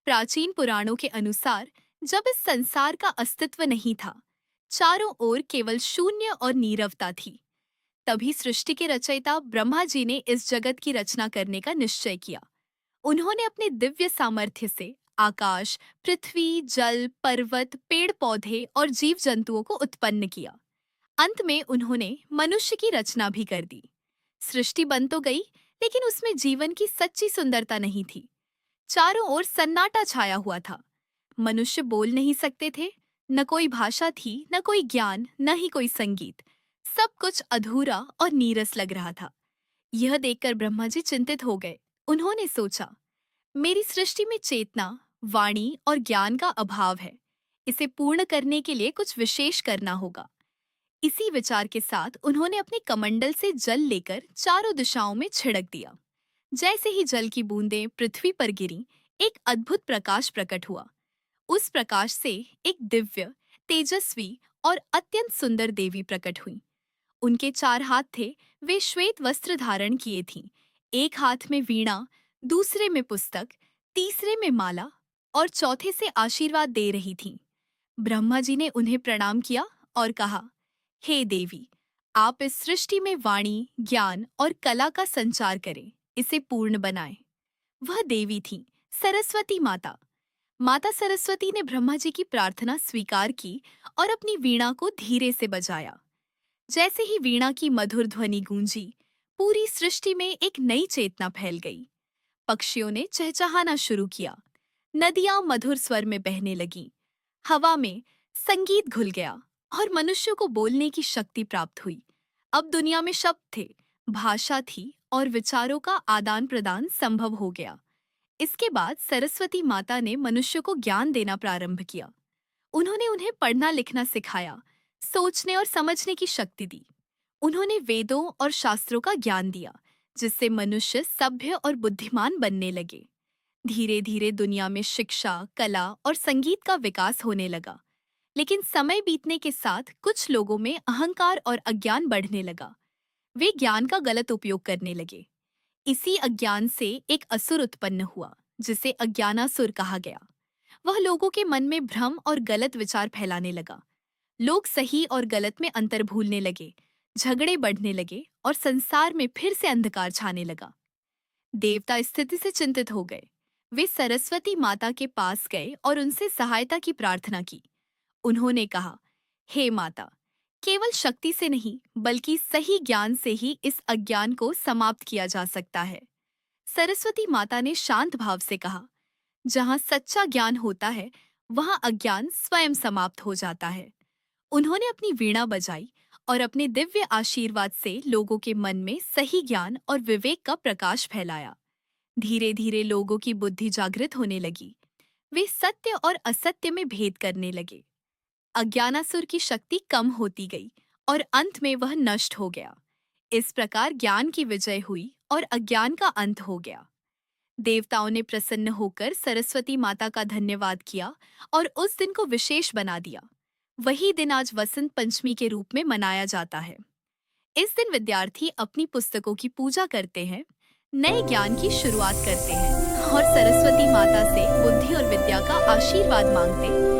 प्राचीन पुराणों के अनुसार जब इस संसार का अस्तित्व नहीं था, चारों ओर केवल शून्य और नीरवता थी। तभी सृष्टि के रचयिता ब्रह्मा जी ने इस जगत की रचना करने का निश्चय किया। उन्होंने अपने दिव्य सामर्थ्य से आकाश, पृथ्वी, जल, पर्वत, पेड़ पौधे और जीव जंतुओं को उत्पन्न किया। अंत में उन्होंने मनुष्य की रचना भी कर दी। सृष्टि बन तो गई, लेकिन उसमें जीवन की सच्ची सुंदरता नहीं थी। चारों ओर सन्नाटा छाया हुआ था। मनुष्य बोल नहीं सकते थे, न कोई भाषा थी, न कोई ज्ञान, न ही कोई संगीत। सब कुछ अधूरा और नीरस लग रहा था। यह देखकर ब्रह्मा जी चिंतित हो गए। उन्होंने सोचा, मेरी सृष्टि में चेतना, वाणी और ज्ञान का अभाव है। इसे पूर्ण करने के लिए कुछ विशेष करना होगा। इसी विचार के साथ उन्होंने अपने कमंडल से जल लेकर चारों दिशाओं में छिड़क दिया। जैसे ही जल की बूंदें पृथ्वी पर गिरी, एक अद्भुत प्रकाश प्रकट हुआ। उस प्रकाश से एक दिव्य, तेजस्वी और अत्यंत सुंदर देवी प्रकट हुई। उनके 4 हाथ थे। वे श्वेत वस्त्र धारण किए थीं। एक हाथ में वीणा, दूसरे में पुस्तक, तीसरे में माला और चौथे से आशीर्वाद दे रही थीं। ब्रह्मा जी ने उन्हें प्रणाम किया और कहा, हे देवी, आप इस सृष्टि में वाणी, ज्ञान और कला का संचार करें, इसे पूर्ण बनाएं। वह देवी थी, सरस्वती माता। माता सरस्वती ने ब्रह्मा जी की प्रार्थना स्वीकार की और अपनी वीणा को धीरे से बजाया। जैसे ही वीणा की मधुर ध्वनि गूंजी, पूरी सृष्टि में एक नई चेतना फैल गई। पक्षियों ने चहचहाना शुरू किया, नदियां मधुर स्वर में बहने लगीं, हवा में संगीत घुल गया और मनुष्य को बोलने की शक्ति प्राप्त हुई। अब दुनिया में शब्द थे, भाषा थी और विचारों का आदान प्रदान संभव हो गया। इसके बाद सरस्वती माता ने मनुष्य को ज्ञान देना प्रारंभ किया। उन्होंने उन्हें पढ़ना लिखना सिखाया, सोचने और समझने की शक्ति दी। उन्होंने वेदों और शास्त्रों का ज्ञान दिया, जिससे मनुष्य सभ्य और बुद्धिमान बनने लगे। धीरे धीरे दुनिया में शिक्षा, कला और संगीत का विकास होने लगा। लेकिन समय बीतने के साथ कुछ लोगों में अहंकार और अज्ञान बढ़ने लगा। वे ज्ञान का गलत उपयोग करने लगे। इसी अज्ञान से एक असुर उत्पन्न हुआ, जिसे अज्ञानासुर कहा गया। वह लोगों के मन में भ्रम और गलत विचार फैलाने लगा। लोग सही और गलत में अंतर भूलने लगे, झगड़े बढ़ने लगे और संसार में फिर से अंधकार छाने लगा। देवता इस स्थिति से चिंतित हो गए। वे सरस्वती माता के पास गए और उनसे सहायता की प्रार्थना की। उन्होंने कहा, हे माता, केवल शक्ति से नहीं बल्कि सही ज्ञान से ही इस अज्ञान को समाप्त किया जा सकता है। सरस्वती माता ने शांत भाव से कहा, जहाँ सच्चा ज्ञान होता है, वहाँ अज्ञान स्वयं समाप्त हो जाता है। उन्होंने अपनी वीणा बजाई और अपने दिव्य आशीर्वाद से लोगों के मन में सही ज्ञान और विवेक का प्रकाश फैलाया। धीरे धीरे लोगों की बुद्धि जागृत होने लगी। वे सत्य और असत्य में भेद करने लगे। अज्ञानासुर की शक्ति कम होती गई और अंत में वह नष्ट हो गया। इस प्रकार ज्ञान की विजय हुई और अज्ञान का अंत हो गया। देवताओं ने प्रसन्न होकर सरस्वती माता का धन्यवाद किया और उस दिन को विशेष बना दिया। वही दिन आज वसंत पंचमी के रूप में मनाया जाता है। इस दिन विद्यार्थी अपनी पुस्तकों की पूजा करते हैं, नए ज्ञान की शुरुआत करते हैं और सरस्वती माता से बुद्धि और विद्या का आशीर्वाद मांगते हैं।